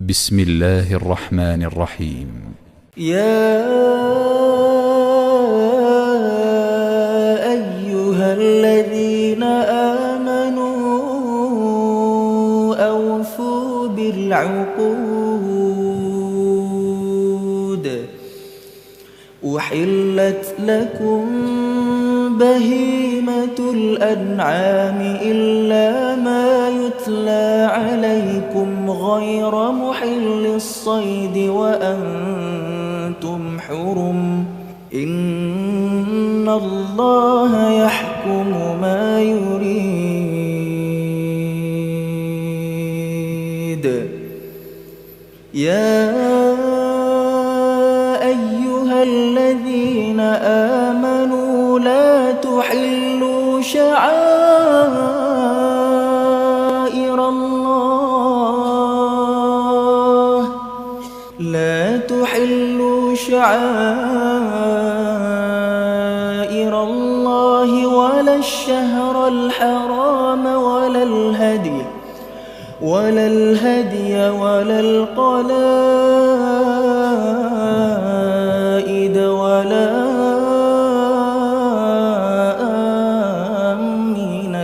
بسم الله الرحمن الرحيم. يا أيها الذين آمنوا أوفوا بالعقود أحلت لكم بهيمة الأنعام إلا ما يتلى عليكم غير محل الصيد وأنتم حرم إن الله يحكم ما يريد. يا أيها الذين آمنوا لا تحلوا شعائر الله ولا الشهر الحرام ولا الهدي ولا القلائد ولا آمين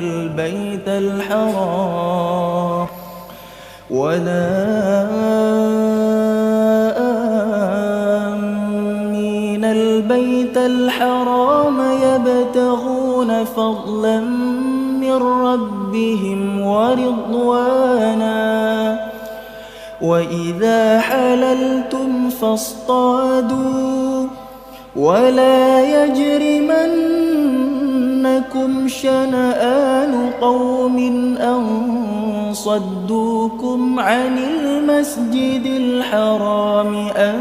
البيت الحرام يبتغون فضلا من ربهم ورضوانا وإذا حللتم فاصطادوا ولا يجرمنكم شنآن قوم أن صدوكم عن المسجد الحرام أن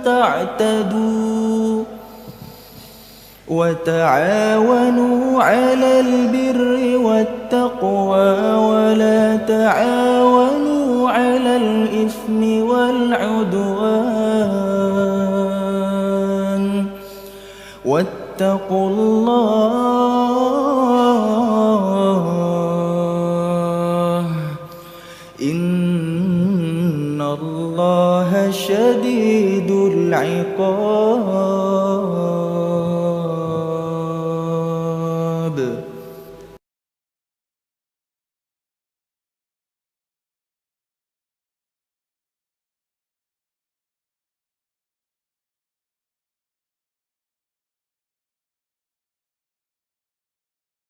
تعتدوا وتعاونوا على البر والتقوى ولا تعاونوا على الإثم والعدوان واتقوا الله إن الله شديد العقاب.